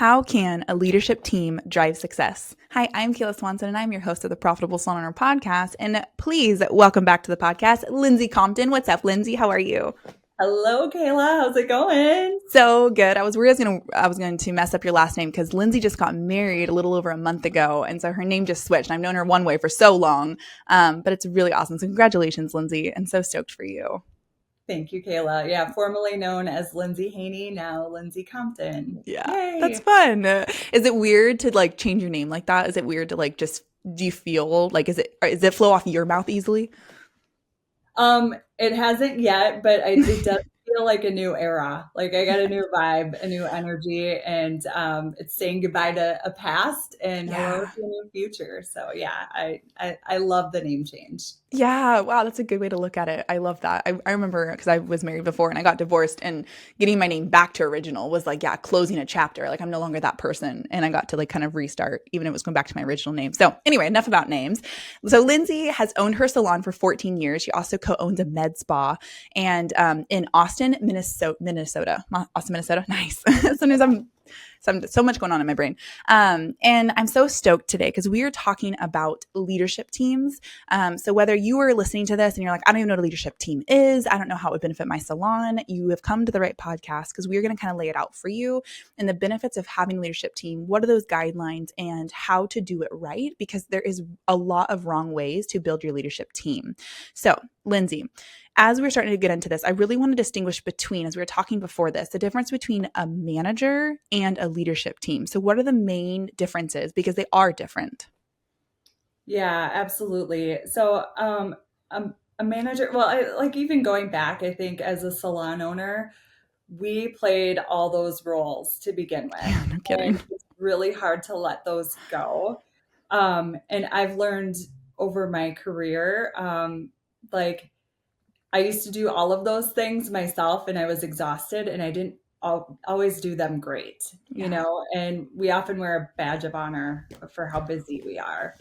How can a leadership team drive success? Hi, I'm Kayla Swanson, and I'm your host of the Profitable Salon Owner podcast. And please welcome back to the podcast, Lindsey Compton. What's up, Lindsey? How are you? Hello, Kayla. How's it going? So good. I was worried I was going to mess up your last name because Lindsey just got married a little over a month ago, and so her name just switched. And I've known her one way for so long, but it's really awesome. So congratulations, Lindsey, and so stoked for you. Thank you, Kayla. Yeah, formerly known as Lindsey Haney, now Lindsey Compton. Yeah, that's Yay. fun. Is it weird to like change your name like that? Is it weird to like just do you feel like is it flow off your mouth easily? It hasn't yet, but it does feel like a new era. Like I got a new vibe, a new energy, and it's saying goodbye to a past and hello Yeah. to a new future. So yeah, I love the name change. Yeah, wow, that's a good way to look at it. I love that. I remember because I was married before and I got divorced, and getting my name back to original was like, yeah, closing a chapter. Like I'm no longer that person. And I got to like kind of restart, even if it was going back to my original name. So anyway, enough about names. So Lindsey has owned her salon for 14 years. She also co-owns a med spa and in Austin, Minnesota. Austin, Minnesota. Nice. Sometimes so much going on in my brain. And I'm so stoked today because we are talking about leadership teams. So whether you are listening to this and you're like, I don't even know what a leadership team is, I don't know how it would benefit my salon, you have come to the right podcast because we're going to kind of lay it out for you and the benefits of having a leadership team. What are those guidelines and how to do it right? Because there is a lot of wrong ways to build your leadership team. So, Lindsey, as we're starting to get into this, I really want to distinguish between, as we were talking before this, the difference between a manager and a leadership team. So what are the main differences? Because they are different. Yeah, absolutely. So, a manager, well, like even going back, I think as a salon owner, we played all those roles to begin with, Yeah, no kidding. and it's really hard to let those go. And I've learned over my career, like I used to do all of those things myself, and I was exhausted, and I didn't always do them great, Yeah. and we often wear a badge of honor for how busy we are.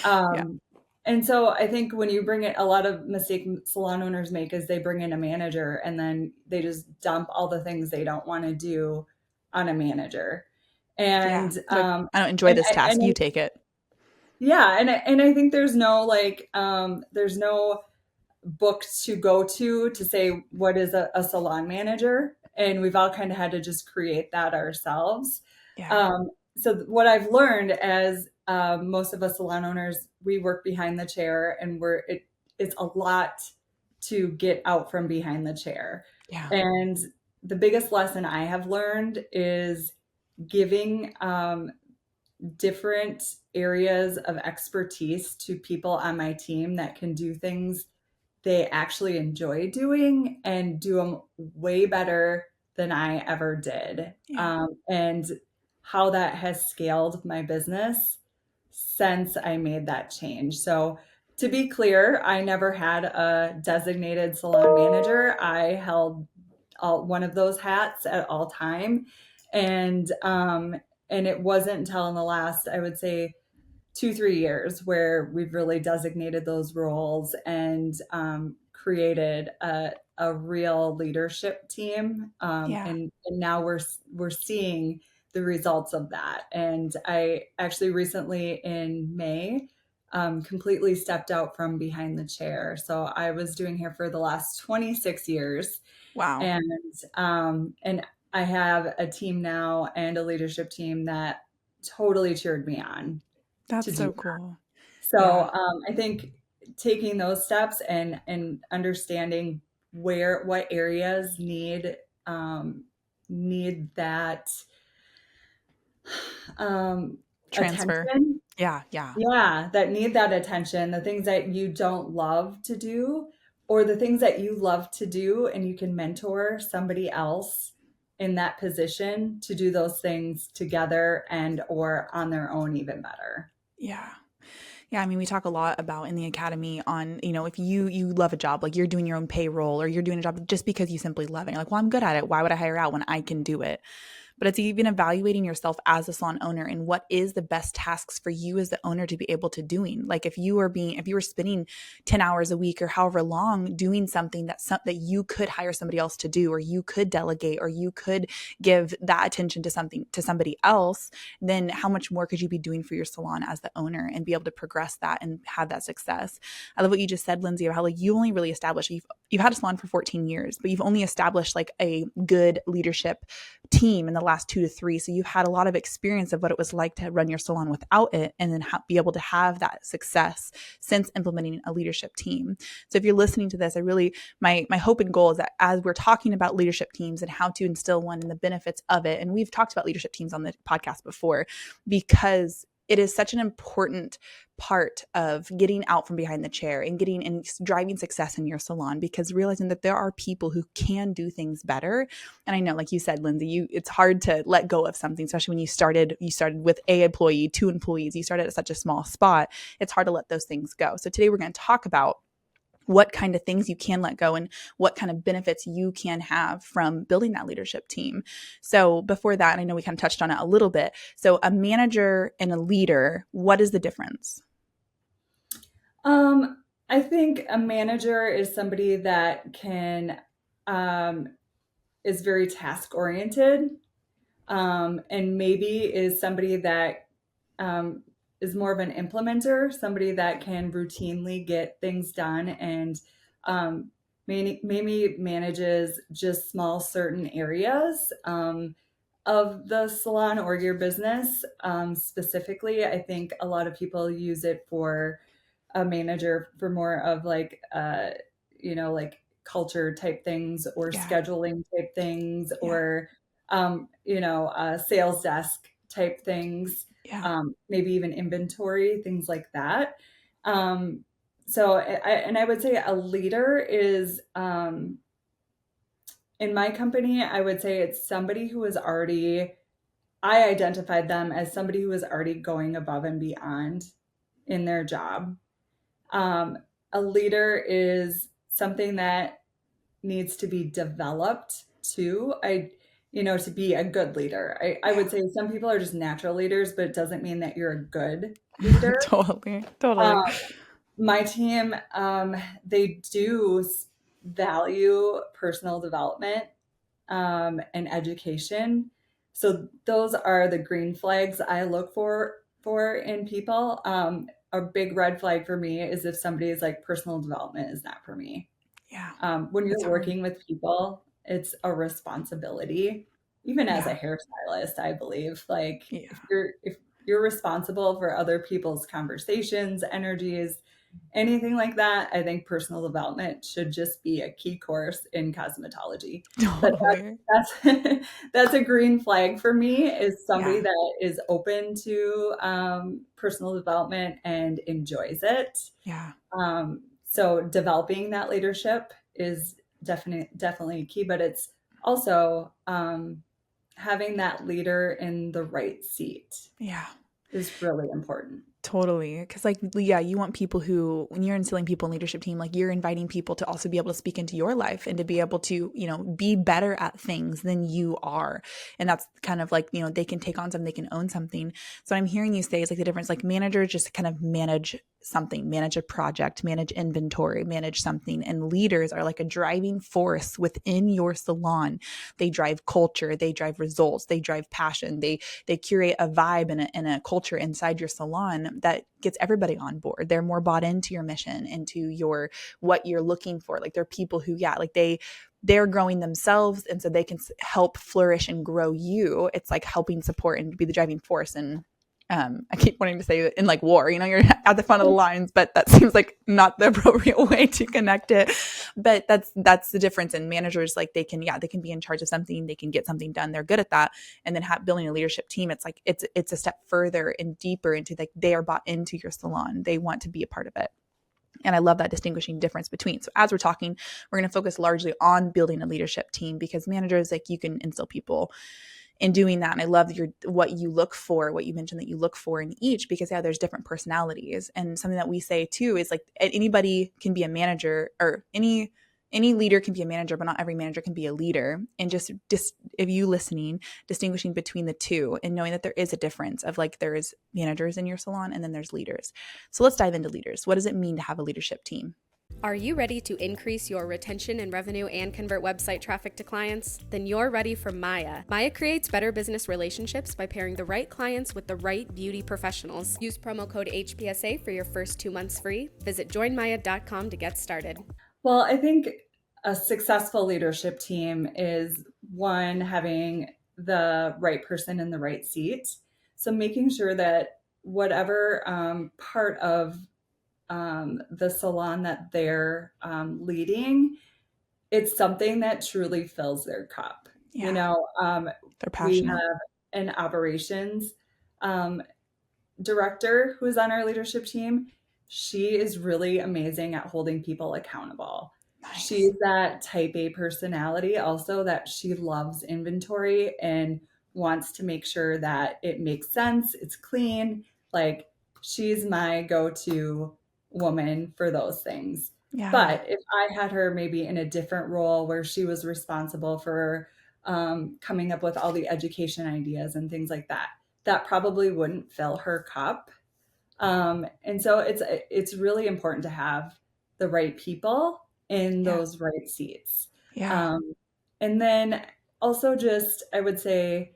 Yeah. Um, and so I think when you bring it, a lot of mistake salon owners make is they bring in a manager and then they just dump all the things they don't want to do on a manager. Yeah. And Like, I don't enjoy this task. You take it. yeah, and I think there's no there's no book to go to say what is a salon manager, and we've all kind of had to just create that ourselves. Yeah. So what I've learned as most of us salon owners, we work behind the chair, and it's a lot to get out from behind the chair. Yeah. And the biggest lesson I have learned is giving different areas of expertise to people on my team that can do things they actually enjoy doing and do them way better than I ever did. Yeah. And how that has scaled my business since I made that change. So, to be clear, I never had a designated salon manager. I held one of those hats at all time, and it wasn't until in the last, I would say, 2-3 years where we've really designated those roles and created a real leadership team, Yeah. and now we're seeing the results of that. And I actually recently in May completely stepped out from behind the chair. So I was doing hair for the last 26 years, Wow. and I have a team now and a leadership team that totally cheered me on to That's do so that. cool. So Yeah. I think taking those steps and understanding what areas need that um, Transfer. attention. Yeah. Yeah. Yeah, that need that attention. The things that you don't love to do, or the things that you love to do, and you can mentor somebody else in that position to do those things together and or on their own even better. Yeah. Yeah, I mean, we talk a lot about in the academy on, if you love a job, like you're doing your own payroll or you're doing a job just because you simply love it. You're like, well, I'm good at it. Why would I hire out when I can do it? but it's even evaluating yourself as a salon owner and what is the best tasks for you as the owner to be able to doing. Like if you were spending 10 hours a week or however long doing something that you could hire somebody else to do, or you could delegate, or you could give that attention to somebody else, then how much more could you be doing for your salon as the owner and be able to progress that and have that success? I love what you just said, Lindsey, about how like you only really established, you've had a salon for 14 years, but you've only established like a good leadership team in the last 2 to 3. So you've had a lot of experience of what it was like to run your salon without it, and then be able to have that success since implementing a leadership team. So if you're listening to this, I really, my hope and goal is that as we're talking about leadership teams and how to instill one and the benefits of it, and we've talked about leadership teams on the podcast before, because it is such an important part of getting out from behind the chair and getting and driving success in your salon, because realizing that there are people who can do things better. And I know, like you said, Lindsey, it's hard to let go of something, especially when you started with a employee, 2 employees, you started at such a small spot. It's hard to let those things go. So today we're going to talk about what kind of things you can let go and what kind of benefits you can have from building that leadership team. So before that, and I know we kind of touched on it a little bit. So a manager and a leader, what is the difference? I think a manager is somebody that is very task oriented, and maybe is somebody that is more of an implementer, somebody that can routinely get things done, and maybe manages just small certain areas of the salon or your business. Specifically, I think a lot of people use it for a manager for more of like, like culture type things, or Yeah. scheduling type things, Yeah. or, sales desk type things, Yeah. maybe even inventory, things like that. And I would say a leader is, in my company, I would say it's somebody who is already, I identified them as somebody who is already going above and beyond in their job. A leader is something that needs to be developed too. To be a good leader. I would say some people are just natural leaders, but it doesn't mean that you're a good leader. Totally. Um, Totally. my team, they do value personal development, and education. So those are the green flags I look for in people. A big red flag for me is if somebody is like, personal development is not for me. Yeah. When It's you're hard. working with people, it's a responsibility. Even as a Yeah. hairstylist, I believe, like, Yeah. if you're responsible for other people's conversations, energies, anything like that, I think personal development should just be a key course in cosmetology. But Totally. that's that's a green flag for me, is somebody Yeah. that is open to personal development and enjoys it. Yeah. So developing that leadership is definitely key, but it's also, having that leader in the right seat Yeah. is really important. Totally. Because, like, yeah, you want people who, when you're instilling people in leadership team, like you're inviting people to also be able to speak into your life and to be able to, be better at things than you are. And that's kind of like, they can take on something, they can own something. So what I'm hearing you say is like the difference, like managers just kind of manage something, manage a project, manage inventory, manage something. And leaders are like a driving force within your salon. They drive culture, they drive results, they drive passion, they curate a vibe and a culture inside your salon that gets everybody on board. They're more bought into your mission, into your, what you're looking for. Like they're people who, yeah, like they're growing themselves, and so they can help flourish and grow you. It's like helping support and be the driving force. And I keep wanting to say in like war, you're at the front of the lines, but that seems like not the appropriate way to connect it. But that's the difference in managers. Like they can be in charge of something, they can get something done, they're good at that. And then building a leadership team, it's like it's a step further and deeper into, like, they are bought into your salon, they want to be a part of it. And I love that distinguishing difference between. So as we're talking, we're going to focus largely on building a leadership team, because managers, like, you can instill people in doing that. And I love what you look for, what you mentioned that you look for in each, because yeah, there's different personalities. And something that we say too is like anybody can be a manager, or any any leader can be a manager, but not every manager can be a leader. And just if you listening, distinguishing between the two and knowing that there is a difference of like there's managers in your salon and then there's leaders. So let's dive into leaders. What does it mean to have a leadership team? Are you ready to increase your retention and revenue and convert website traffic to clients? Then you're ready for Maya. Maya creates better business relationships by pairing the right clients with the right beauty professionals. Use promo code HPSA for your first 2 months free. Visit joinmaya.com to get started. Well, I think a successful leadership team is one, having the right person in the right seat. So making sure that whatever part of the salon that they're leading, it's something that truly fills their cup. You Yeah, know, they're we passionate. have an operations um, director who is on our leadership team. She is really amazing at holding people accountable. Nice. She's that type A personality also, that she loves inventory and wants to make sure that it makes sense, it's clean. Like, she's my go-to woman for those things. Yeah. But if I had her maybe in a different role where she was responsible for coming up with all the education ideas and things like that, that probably wouldn't fill her cup. And so it's really important to have the right people in Yeah. those right seats. Yeah. Um, and then also just, I would say,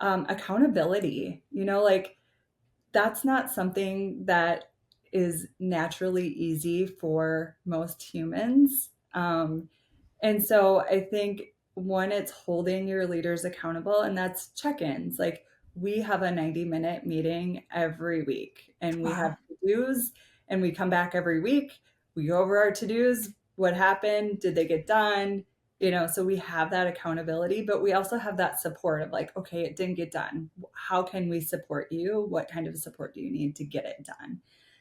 accountability. Like, that's not something that is naturally easy for most humans. And so I think, one, it's holding your leaders accountable, and that's check-ins. Like, we have a 90-minute meeting every week, and we have Wow. to-dos, and we come back every week. We go over our to-dos. What happened? Did they get done? So we have that accountability, but we also have that support of like, okay, it didn't get done. How can we support you? What kind of support do you need to get it done?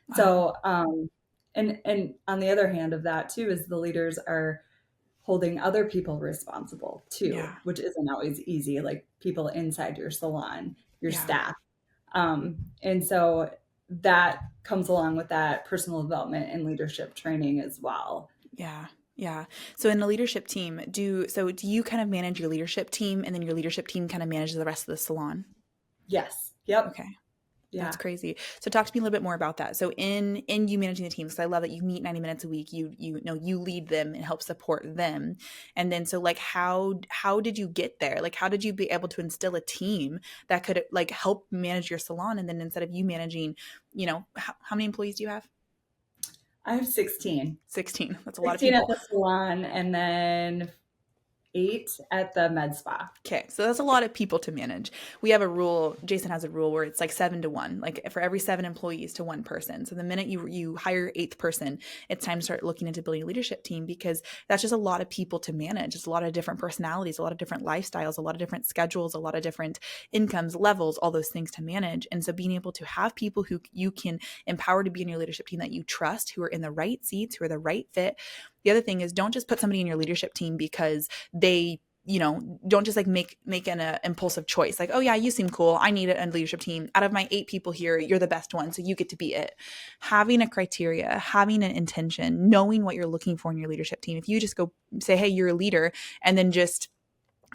Wow. So, and on the other hand of that too, is the leaders are holding other people responsible too, Yeah. which isn't always easy, like people inside your salon, your Yeah. staff. And so that comes along with that personal development and leadership training as well. Yeah. Yeah. So in a leadership team, do you kind of manage your leadership team and then your leadership team kind of manages the rest of the salon? Yes. Yep. Okay. That's Yeah. crazy. So talk to me a little bit more about that. So in you managing the team, because I love that you meet 90 minutes a week, you know you lead them and help support them. And then so like how did you get there? Like how did you be able to instill a team that could like help manage your salon? And then instead of you managing, how many employees do you have? I have 16. 16. That's a lot of 16 at people. the salon, and then 8 at the med spa. Okay, so that's a lot of people to manage. We have a rule. Jason has a rule where it's like 7 to 1, like for every 7 employees to one person. So the minute you hire eighth person, it's time to start looking into building a leadership team because that's just a lot of people to manage. It's a lot of different personalities, a lot of different lifestyles, a lot of different schedules, a lot of different incomes, levels, all those things to manage. And so being able to have people who you can empower to be in your leadership team that you trust, who are in the right seats, who are the right fit. The other thing is don't just put somebody in your leadership team because they don't just like make an impulsive choice like, oh yeah, you seem cool, I need a leadership team. Out of my 8 people here, you're the best one, so you get to be it. Having a criteria, having an intention, knowing what you're looking for in your leadership team. If you just go say, hey, you're a leader, and then just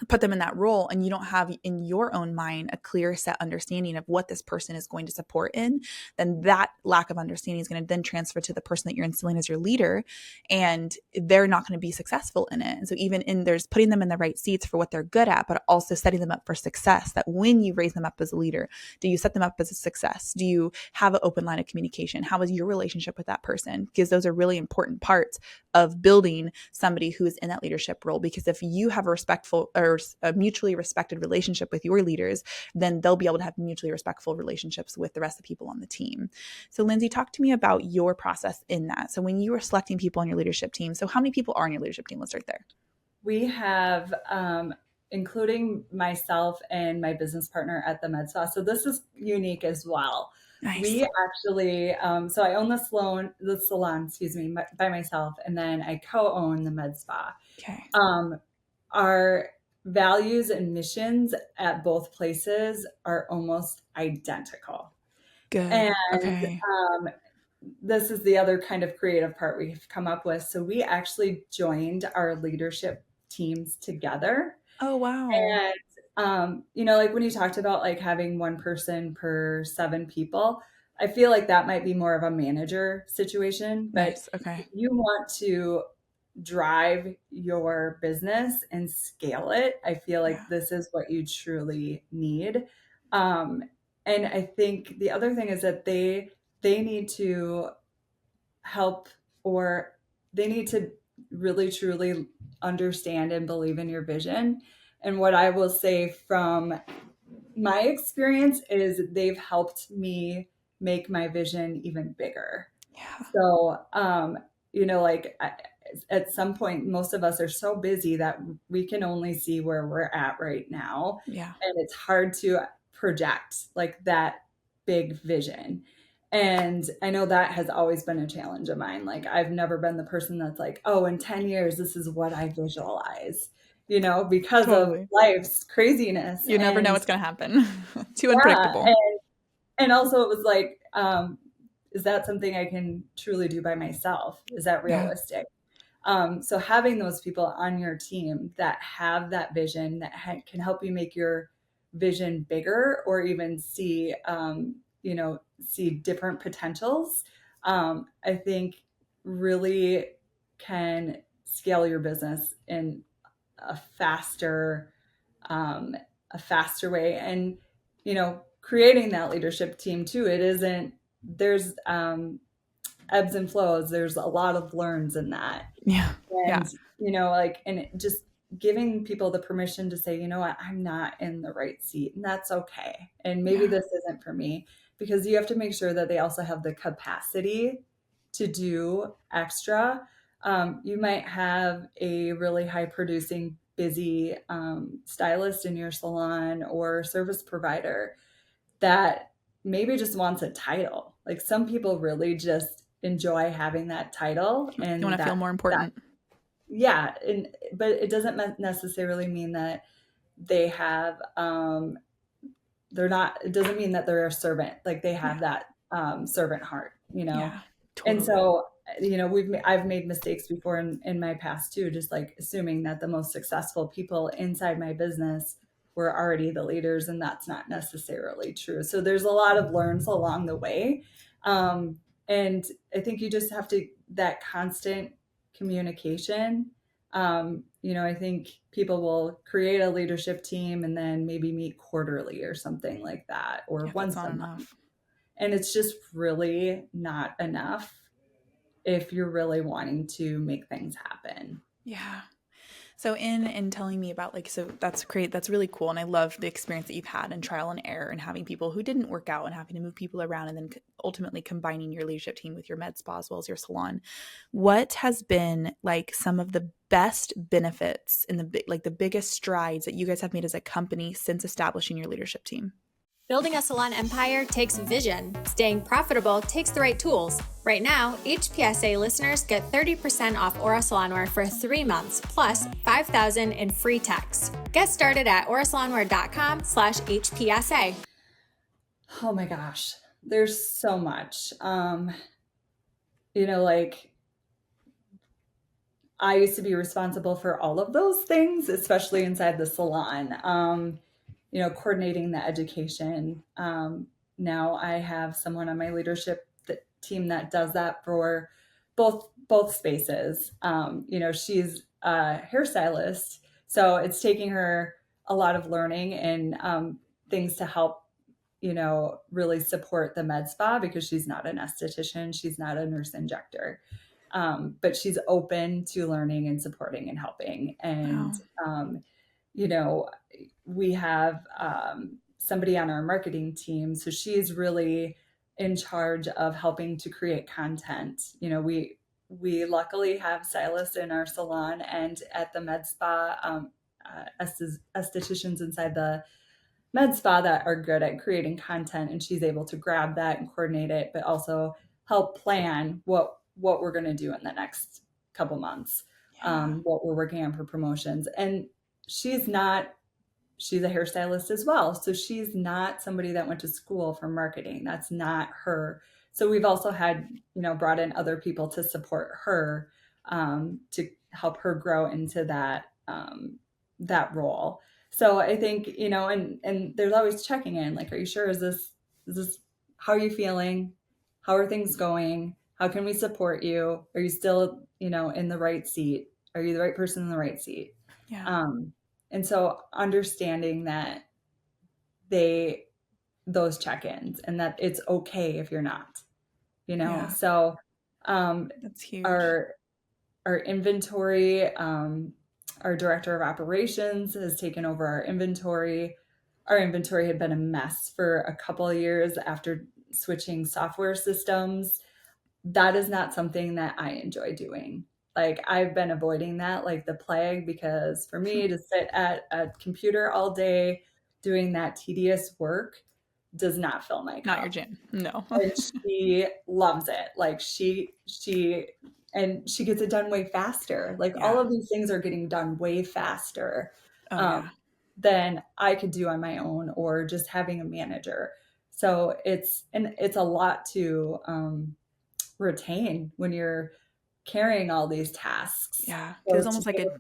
put them in that role and you don't have in your own mind a clear set understanding of what this person is going to support in, then that lack of understanding is going to then transfer to the person that you're instilling as your leader, and they're not going to be successful in it. And so even in there's putting them in the right seats for what they're good at, but also setting them up for success, that when you raise them up as a leader, do you set them up as a success? Do you have an open line of communication? How is your relationship with that person? Because those are really important parts of building somebody who is in that leadership role. Because if you have a respectful or a mutually respected relationship with your leaders, then they'll be able to have mutually respectful relationships with the rest of the people on the team. So Lindsey, talk to me about your process in that. So when you were selecting people on your leadership team, so how many people are on your leadership team? Let's start there. We have, including myself and my business partner at the med spa. So this is unique as well. Nice. We actually, so I own the salon, excuse me, by myself, and then I co-own the med spa. Okay. Our values and missions at both places are almost identical. Good. And Okay. this is the other kind of creative part we've come up with. So we actually joined our leadership teams together. Oh, wow. And, like when you talked about like having one person per 7 people, I feel like that might be more of a manager situation. But Nice. Okay. if you want to drive your business and scale it, I feel Yeah. like this is what you truly need. Um, and I think the other thing is that they need to help, or they need to really truly understand and believe in your vision. And what I will say from my experience is they've helped me make my vision even bigger. Yeah. So, at some point, most of us are so busy that we can only see where we're at right now. Yeah. And it's hard to project like that big vision. And I know that has always been a challenge of mine. Like, I've never been the person that's like, oh, in 10 years, this is what I visualize, because of Totally. life's craziness. You never know And what's going to happen. Too yeah. unpredictable. And also it was like, is that something I can truly do by myself? Is that Yeah. realistic? So having those people on your team that have that vision that can help you make your vision bigger, or even see different potentials, I think really can scale your business in a faster, um, a faster way. And, creating that leadership team too, there's ebbs and flows. There's a lot of learns in that. Yeah. And, Yeah. just giving people the permission to say, you know what, I'm not in the right seat, and that's okay. And maybe Yeah. this isn't for me, because you have to make sure that they also have the capacity to do extra. You might have a really high producing, busy stylist in your salon or service provider that maybe just wants a title. Like, some people really just enjoy having that title, You want and to feel more important. yeah. But it doesn't necessarily mean that they have, they're not, it doesn't mean that they're a servant. Like, they have Yeah. that servant heart, Yeah. And Totally. so, I've made mistakes before in my past too, just like assuming that the most successful people inside my business were already the leaders, and that's not necessarily true. So there's a lot of learns along the way. And I think you just have to, that constant communication. I think people will create a leadership team and then maybe meet quarterly or something like that, or Yeah. That's once not a month. enough. And it's just really not enough if you're really wanting to make things happen. Yeah. So in telling me about like, so that's great. That's really cool. And I love the experience that you've had and trial and error and having people who didn't work out and having to move people around and then ultimately combining your leadership team with your med spa as well as your salon. What has been like some of the best benefits in the biggest strides that you guys have made as a company since establishing your leadership team? Building a salon empire takes vision. Staying profitable takes the right tools. Right now, HPSA listeners get 30% off Aura Salonwear for 3 months, plus $5,000 in free texts. Get started at aurasalonwear.com/HPSA. Oh my gosh, there's so much. I used to be responsible for all of those things, especially inside the salon. Coordinating the education. Now I have someone on my leadership team that does that for both spaces. She's a hairstylist, so it's taking her a lot of learning and things to help really support the med spa, because she's not an esthetician, she's not a nurse injector. But she's open to learning and supporting and helping. And we have somebody on our marketing team. So she's really in charge of helping to create content. We luckily have stylists in our salon and at the med spa, estheticians inside the med spa that are good at creating content, and she's able to grab that and coordinate it, but also help plan what we're going to do in the next couple months, what we're working on for promotions. And she's not she's a hairstylist as well. So she's not somebody that went to school for marketing. That's not her. So we've also had, brought in other people to support her, to help her grow into that role. So I think, and there's always checking in, like, are you sure? Is this, how are you feeling? How are things going? How can we support you? Are you still, in the right seat? Are you the right person in the right seat? Yeah. And so understanding that those check-ins, and that it's okay if you're not, Yeah. so That's huge. our inventory, our director of operations has taken over our inventory. Our inventory had been a mess for a couple of years after switching software systems. That is not something that I enjoy doing. Like, I've been avoiding that like the plague, because for me to sit at a computer all day doing that tedious work does not fill my Not your cup. jam. No. And she loves it. Like, and she gets it done way faster. Like, all Yeah. of these things are getting done way faster Oh yeah. than I could do on my own, or just having a manager. So it's a lot to retain when you're carrying all these tasks. Yeah. So Feels to almost like be a able-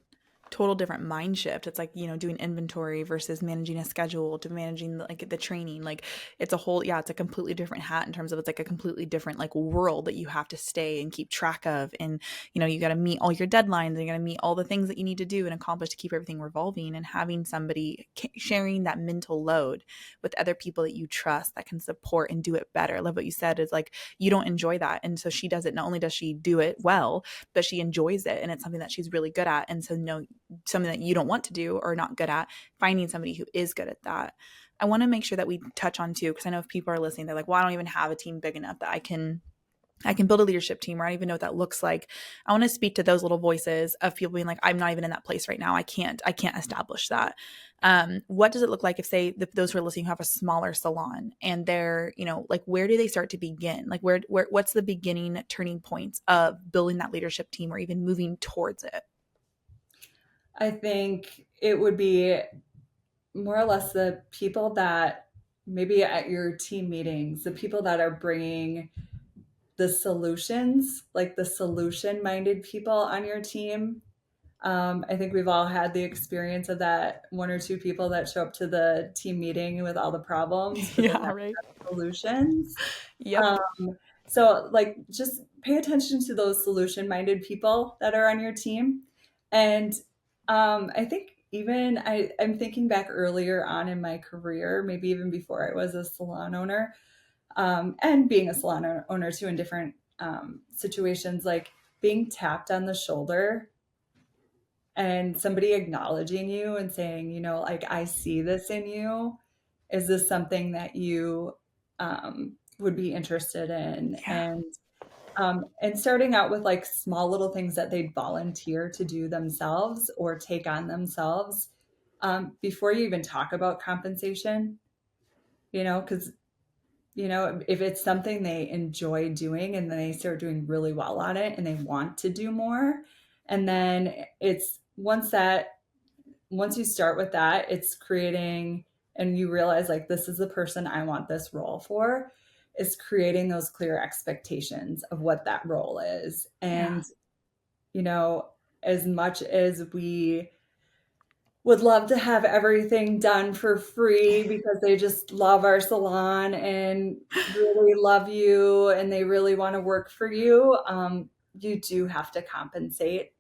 total different mind shift. It's like, doing inventory versus managing a schedule to managing like the training. Like it's a whole, yeah, it's a completely different hat in terms of it's like a completely different like world that you have to stay and keep track of. And, you got to meet all your deadlines and you got to meet all the things that you need to do and accomplish to keep everything revolving, and having somebody sharing that mental load with other people that you trust that can support and do it better. I love what you said is like, you don't enjoy that. And so she does it. Not only does she do it well, but she enjoys it. And it's something that she's really good at. And so no, something that you don't want to do or not good at, finding somebody who is good at that. I want to make sure that we touch on too, because I know if people are listening, they're like, well, I don't even have a team big enough that I can build a leadership team, or I don't even know what that looks like. I want to speak to those little voices of people being like, I'm not even in that place right now. I can't establish that. What does it look like if, say, those who are listening who have a smaller salon and they're, like, where do they start to begin? Like, what's the beginning turning points of building that leadership team or even moving towards it? I think it would be more or less the people that, maybe at your team meetings, the people that are bringing the solutions, like the solution minded people on your team. I think we've all had the experience of that one or two people that show up to the team meeting with all the problems, but they Yeah, never right. have solutions. Yep. So, like, just pay attention to those solution minded people that are on your team. And I think even I'm thinking back earlier on in my career, maybe even before I was a salon owner, and being a salon owner too, in different situations, like being tapped on the shoulder and somebody acknowledging you and saying, like, I see this in you. Is this something that you would be interested in? Yeah. And starting out with like small little things that they'd volunteer to do themselves or take on themselves, before you even talk about compensation, because if it's something they enjoy doing and then they start doing really well on it and they want to do more, and then it's once you start with that, it's creating, and you realize, like, this is the person I want this role for, is creating those clear expectations of what that role is. Yeah. And, as much as we would love to have everything done for free because they just love our salon and really love you and they really want to work for you, you do have to compensate,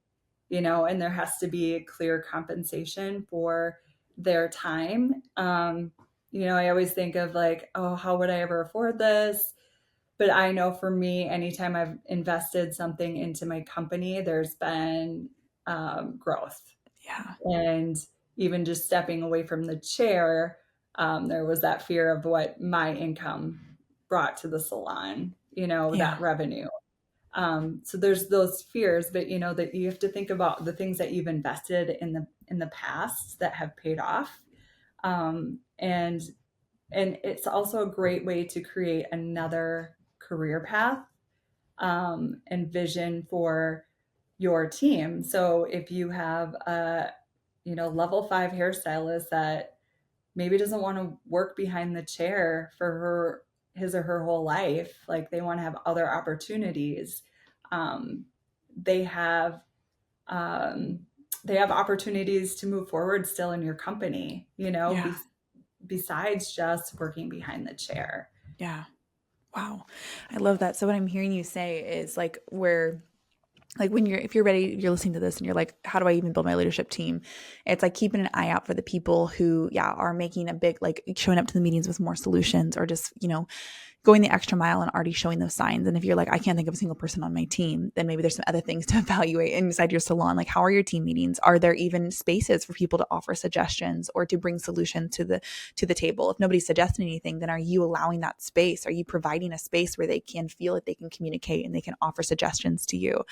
and there has to be a clear compensation for their time. I always think of like, oh, how would I ever afford this? But I know for me, anytime I've invested something into my company, there's been growth. Yeah. And even just stepping away from the chair, there was that fear of what my income brought to the salon, Yeah. that revenue. So there's those fears, but that you have to think about the things that you've invested in the past that have paid off. And it's also a great way to create another career path, and vision for your team. So if you have a level 5 hairstylist that maybe doesn't want to work behind the chair for his or her whole life. Like they want to have other opportunities. Um, they have um, they have opportunities to move forward still in your company, Yeah. besides just working behind the chair. Yeah. Wow. I love that. So what I'm hearing you say is like if you're ready, you're listening to this and you're like, how do I even build my leadership team? It's like keeping an eye out for the people who, are making a big, like showing up to the meetings with more solutions or just, going the extra mile and already showing those signs. And if you're like, I can't think of a single person on my team, then maybe there's some other things to evaluate inside your salon. Like, how are your team meetings? Are there even spaces for people to offer suggestions or to bring solutions to the table? If nobody's suggesting anything, then are you allowing that space? Are you providing a space where they can feel like they can communicate and they can offer suggestions to you?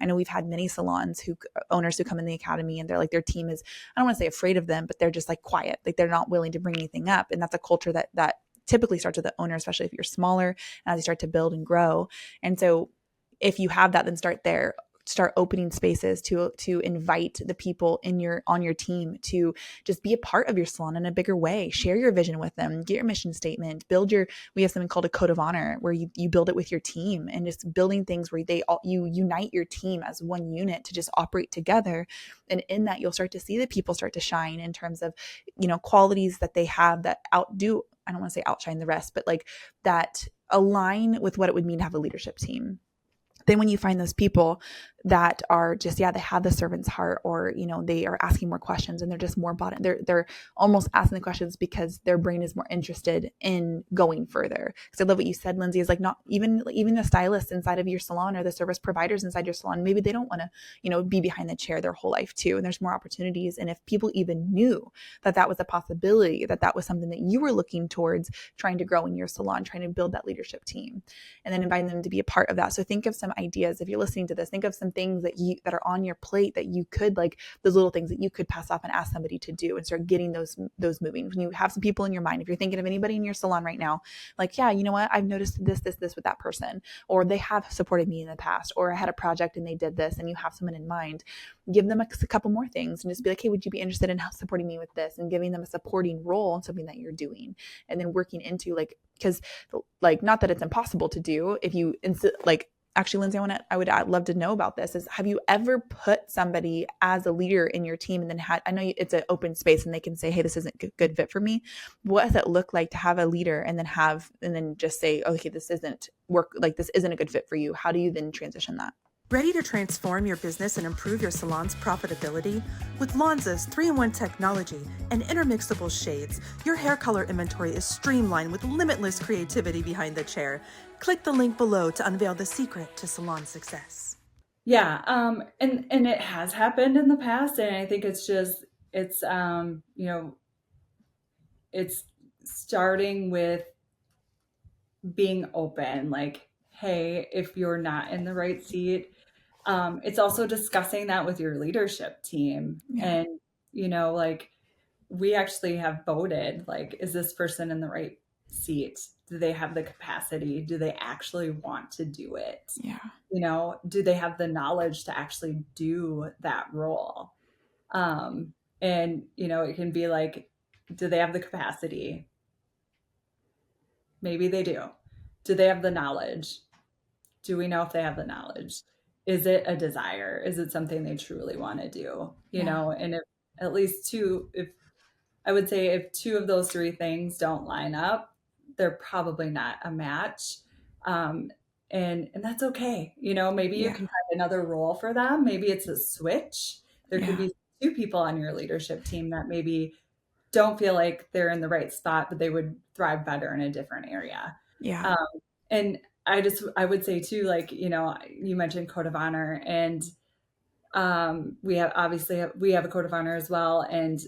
I know we've had many salons owners who come in the academy and they're like, their team is, I don't want to say afraid of them, but they're just like quiet. Like they're not willing to bring anything up. And that's a culture that typically starts with the owner, especially if you're smaller, as you start to build and grow. And so if you have that, then start there. Start opening spaces to invite the people on your team to just be a part of your salon in a bigger way. Share your vision with them, get your mission statement, we have something called a code of honor where you build it with your team, and just building things where you unite your team as one unit to just operate together. And in that, you'll start to see the people start to shine in terms of, qualities that they have that outdo, I don't want to say outshine the rest, but like that align with what it would mean to have a leadership team. Then when you find those people that are just, they have the servant's heart, or, they are asking more questions and they're just more bought in. They're almost asking the questions because their brain is more interested in going further. Because I love what you said, Lindsey, is like not even the stylists inside of your salon or the service providers inside your salon. Maybe they don't want to, be behind the chair their whole life too. And there's more opportunities. And if people even knew that was a possibility, that was something that you were looking towards trying to grow in your salon, trying to build that leadership team, and then inviting them to be a part of that. So think of some ideas. If you're listening to this, think of some things that are on your plate that you could, like those little things that you could pass off and ask somebody to do, and start getting those moving. When you have some people in your mind, if you're thinking of anybody in your salon right now, like, you know what, I've noticed this with that person, or they have supported me in the past, or I had a project and they did this, and you have someone in mind, give them a couple more things and just be like, hey, would you be interested in supporting me with this? And giving them a supporting role in something that you're doing, and then working into because not that it's impossible to do if you actually, Lindsey, I'd love to know about this. Is, have you ever put somebody as a leader in your team and then I know it's an open space and they can say, hey, this isn't a good fit for me. What does it look like to have a leader and then just say, okay, this isn't a good fit for you? How do you then transition that? Ready to transform your business and improve your salon's profitability? With Lonza's 3-in-1 technology and intermixable shades, your hair color inventory is streamlined with limitless creativity behind the chair. Click the link below to unveil the secret to salon success. Yeah, and it has happened in the past, and I think it's starting with being open. Like, hey, if you're not in the right seat, it's also discussing that with your leadership team. Yeah. And, we actually have voted, like, is this person in the right seat? Do they have the capacity? Do they actually want to do it? Yeah. Do they have the knowledge to actually do that role? And, it can be like, do they have the capacity? Maybe they do. Do they have the knowledge? Do we know if they have the knowledge? Is it a desire? Is it something they truly want to do? And if at least if 2 of those 3 things don't line up, they're probably not a match. And that's okay. Maybe you can find another role for them. Maybe it's a switch. There could be 2 people on your leadership team that maybe don't feel like they're in the right spot, but they would thrive better in a different area. Yeah. And I would say too, you mentioned code of honor, and we have a code of honor as well. And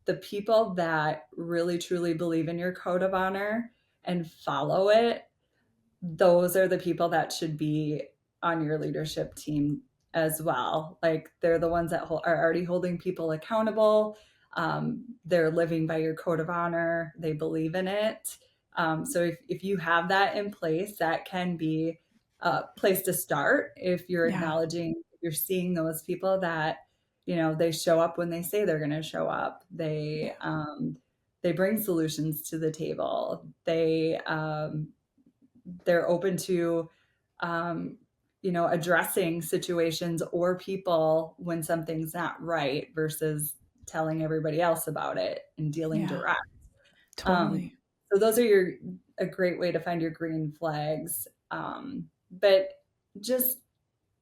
the people that really truly believe in your code of honor and follow it, those are the people that should be on your leadership team as well. Like, they're the ones that are already holding people accountable. They're living by your code of honor. They believe in it. So if you have that in place, that can be a place to start. If you're acknowledging, you're seeing those people that, they show up when they say they're going to show up. They bring solutions to the table. They're open to, addressing situations or people when something's not right versus telling everybody else about it and dealing Yeah, direct. totally. So those are a great way to find your green flags. But just,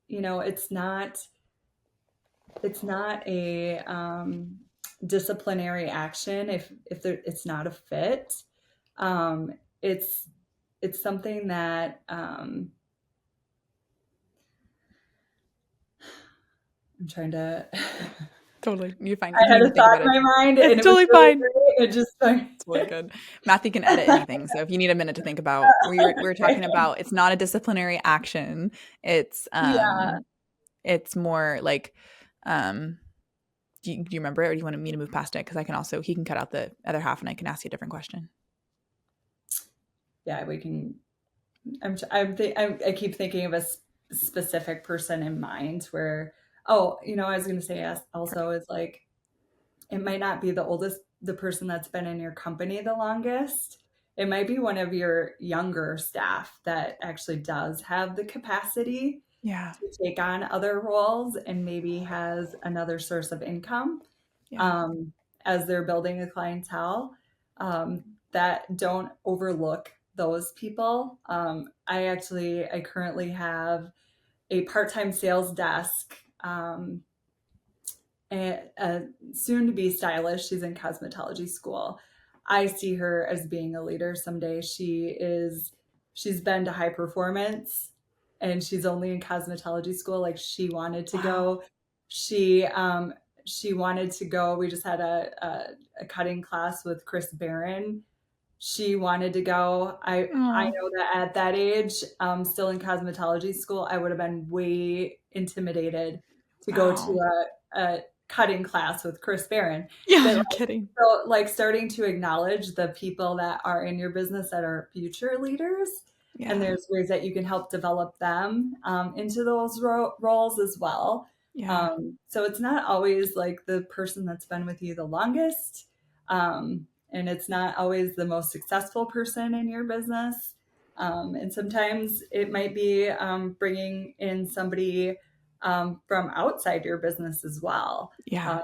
it's not a disciplinary action it's not a fit. Um, it's something that I'm trying to. Totally. You find I you had need a to think thought about in it. my mind, and It's it was totally really fine. great. It just It's really good. Matthew can edit anything. So if you need a minute to think about, we're talking about, it's not a disciplinary action. It's yeah. it's more like, do you remember it, or do you want me to move past it? Because I can also, he can cut out the other half and I can ask you a different question. Yeah, we can. I keep thinking of a specific person in mind where, I was going to say also is like, it might not be the person that's been in your company the longest. It might be one of your younger staff that actually does have the capacity Yeah. to take on other roles and maybe has another source of income Yeah. as they're building a clientele, that don't overlook those people. I currently have a part-time sales desk, a soon-to-be stylist. She's in cosmetology school. I see her as being a leader someday. She's been to high performance, and she's only in cosmetology school. Like, she wanted to Wow. go. She wanted to go. We just had a cutting class with Chris Barron. She wanted to go. I Oh, know that at that age, still in cosmetology school, I would have been way intimidated to go to wow. a cutting class with Chris Barron. Yeah, But no kidding. so, like, starting to acknowledge the people that are in your business that are future leaders, and Yeah. there's ways that you can help develop them into those roles as well. Yeah. So it's not always like the person that's been with you the longest. And it's not always the most successful person in your business. And sometimes it might be bringing in somebody from outside your business as well, Yeah.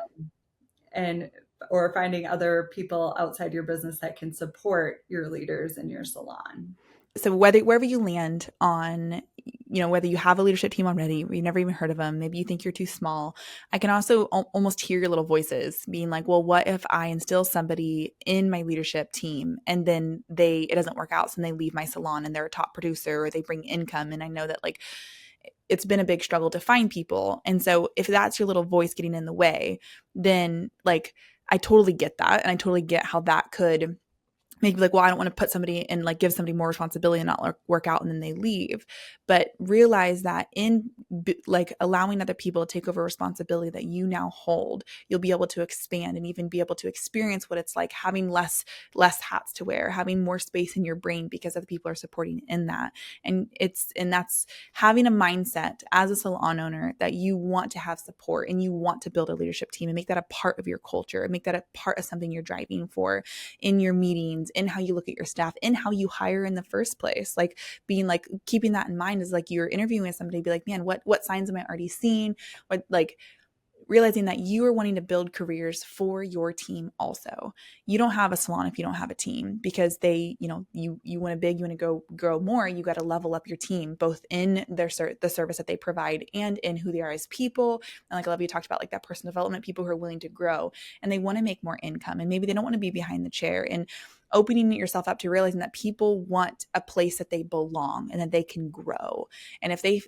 and or finding other people outside your business that can support your leaders in your salon. So wherever you land on, whether you have a leadership team already, or you've never even heard of them, maybe you think you're too small, I can also almost hear your little voices being like, well, what if I instill somebody in my leadership team and then it doesn't work out, so then they leave my salon and they're a top producer or they bring income, and I know that, like, it's been a big struggle to find people. And so if that's your little voice getting in the way, then, like, I totally get that, and I totally get how that could make me like, well, I don't want to put somebody and, like, give somebody more responsibility and not work out and then they leave. But realize that in like allowing other people to take over responsibility that you now hold, you'll be able to expand and even be able to experience what it's like having less hats to wear, having more space in your brain because other people are supporting in that. And that's having a mindset as a salon owner that you want to have support and you want to build a leadership team and make that a part of your culture and make that a part of something you're driving for in your meetings, in how you look at your staff, in how you hire in the first place. Like, being like, keeping that in mind is like you're interviewing with somebody, be like, man, what signs am I already seeing? What, like, realizing that you are wanting to build careers for your team also. You don't have a salon if you don't have a team, because you want to go grow more, you got to level up your team, both in the service that they provide and in who they are as people. And like Olivia talked about, like that personal development, people who are willing to grow and they want to make more income, and maybe they don't want to be behind the chair, and opening yourself up to realizing that people want a place that they belong and that they can grow. And if they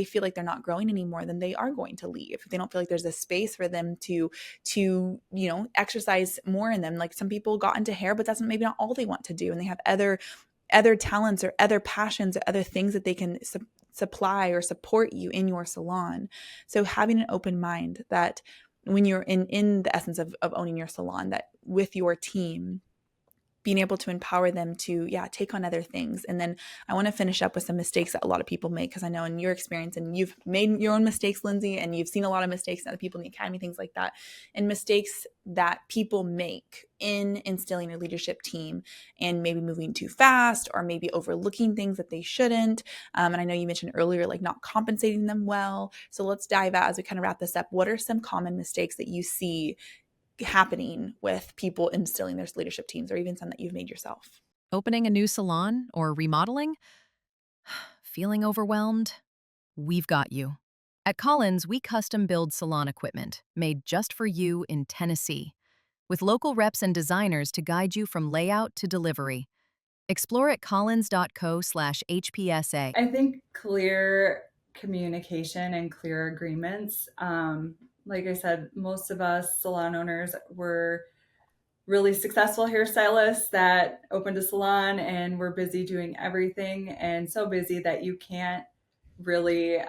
feel like they're not growing anymore, then they are going to leave. If they don't feel like there's a space for them to exercise more in them. Like, some people got into hair, but that's maybe not all they want to do, and they have other talents or other passions or other things that they can supply or support you in your salon. So having an open mind that when you're in the essence of owning your salon, that with your team, being able to empower them to, take on other things. And then I want to finish up with some mistakes that a lot of people make, because I know in your experience, and you've made your own mistakes, Lindsey, and you've seen a lot of mistakes in other people in the academy, things like that, and mistakes that people make in instilling a leadership team and maybe moving too fast or maybe overlooking things that they shouldn't. And I know you mentioned earlier, like not compensating them well. So let's dive out as we kind of wrap this up. What are some common mistakes that you see happening with people instilling their leadership teams, or even some that you've made yourself? Opening a new salon or remodeling? Feeling overwhelmed? We've got you. At Collins, we custom build salon equipment made just for you in Tennessee, with local reps and designers to guide you from layout to delivery. Explore at collins.co/HPSA. I think clear communication and clear agreements. Like I said, most of us salon owners were really successful hairstylists that opened a salon and were busy doing everything, and so busy that you can't really,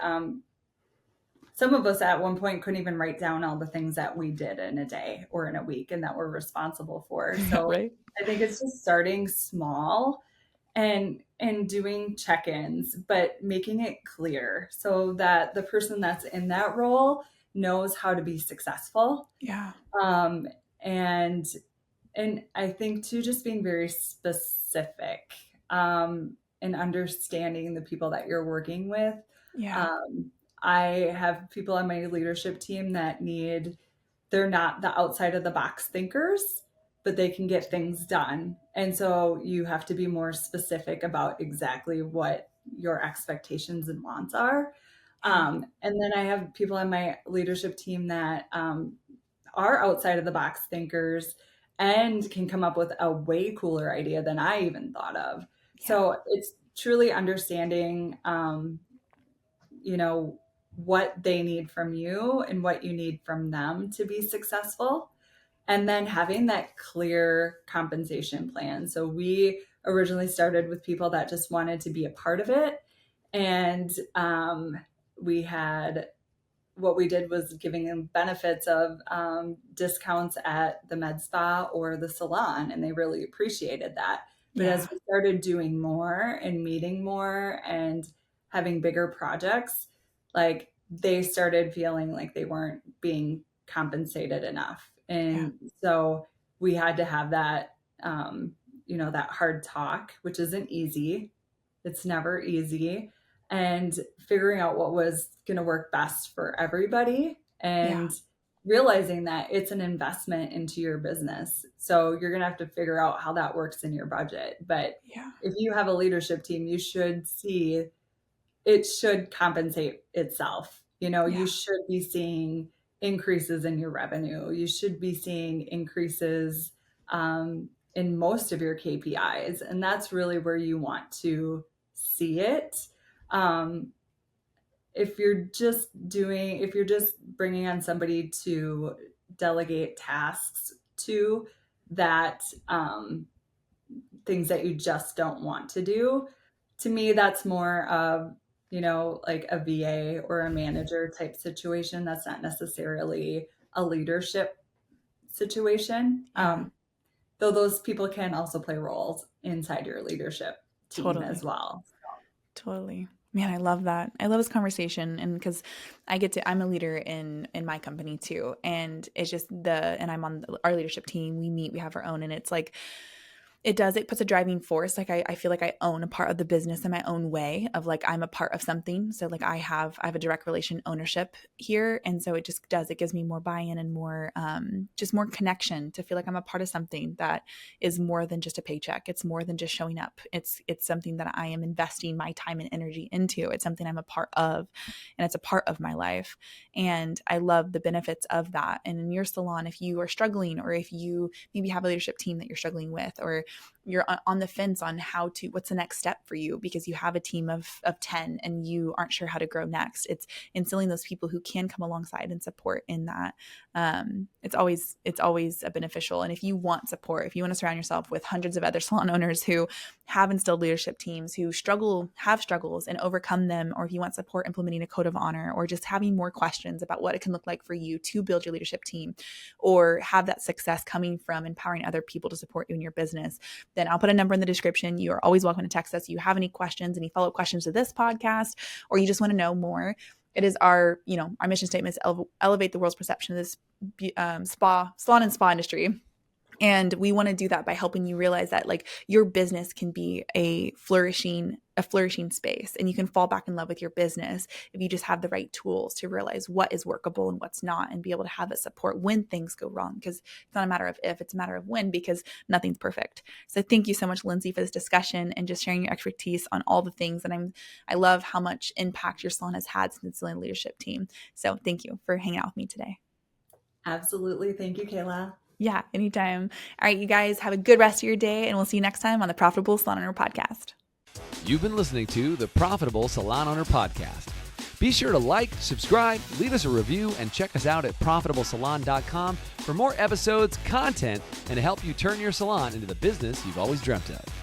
some of us at one point couldn't even write down all the things that we did in a day or in a week and that we're responsible for. So Right? I think it's just starting small and doing check-ins, but making it clear so that the person that's in that role knows how to be successful. Yeah. Um, and and I think too, just being very specific, and understanding the people that you're working with. Yeah. Um, I have people on my leadership team that they're not the outside of the box thinkers, but they can get things done. And so you have to be more specific about exactly what your expectations and wants are. And then I have people on my leadership team that are outside of the box thinkers and can come up with a way cooler idea than I even thought of. Yeah. So it's truly understanding, what they need from you and what you need from them to be successful. And then having that clear compensation plan. So we originally started with people that just wanted to be a part of it. And we had what we did was giving them benefits of discounts at the med spa or the salon, and they really appreciated that. But as we started doing more and meeting more and having bigger projects, like they started feeling like they weren't being compensated enough. And so we had to have that, that hard talk, which isn't easy. It's never easy. And figuring out what was going to work best for everybody and realizing that it's an investment into your business. So you're going to have to figure out how that works in your budget. But if you have a leadership team, you should see it should compensate itself. You should be seeing increases in your revenue. You should be seeing increases in most of your KPIs. And that's really where you want to see it. If you're just bringing on somebody to delegate tasks to that, things that you just don't want to do, to me, that's more of, like a VA or a manager type situation. That's not necessarily a leadership situation. Though those people can also play roles inside your leadership team as well. Totally. Man, I love that. I love this conversation. And because I'm a leader in my company too. And it's just and I'm on our leadership team. We meet, we have our own, and it's like, it puts a driving force. Like I feel like I own a part of the business in my own way of like, I'm a part of something. So like I have a direct relation ownership here. And so it gives me more buy-in and more, just more connection to feel like I'm a part of something that is more than just a paycheck. It's more than just showing up. It's something that I am investing my time and energy into. It's something I'm a part of, and it's a part of my life. And I love the benefits of that. And in your salon, if you are struggling, or if you maybe have a leadership team that you're struggling with, or on the fence on what's the next step for you because you have a team of 10 and you aren't sure how to grow next. It's instilling those people who can come alongside and support in that. It's always beneficial. And if you want support, if you want to surround yourself with hundreds of other salon owners who have instilled leadership teams, who have struggles and overcome them, or if you want support implementing a code of honor, or just having more questions about what it can look like for you to build your leadership team, or have that success coming from empowering other people to support you in your business, then I'll put a number in the description. You are always welcome to text us. If you have any questions, any follow-up questions to this podcast, or you just want to know more, it is our mission statement is elevate the world's perception of this salon and spa industry. And we want to do that by helping you realize that like your business can be a flourishing space, and you can fall back in love with your business if you just have the right tools to realize what is workable and what's not, and be able to have that support when things go wrong, because it's not a matter of if, it's a matter of when, because nothing's perfect. So thank you so much, Lindsey, for this discussion and just sharing your expertise on all the things. And I love how much impact your salon has had since it's a leadership team. So thank you for hanging out with me today. Absolutely. Thank you, Kayla. Yeah, anytime. All right, you guys have a good rest of your day, and we'll see you next time on the Profitable Salon Owner Podcast. You've been listening to the Profitable Salon Owner Podcast. Be sure to like, subscribe, leave us a review, and check us out at profitablesalon.com for more episodes, content, and to help you turn your salon into the business you've always dreamt of.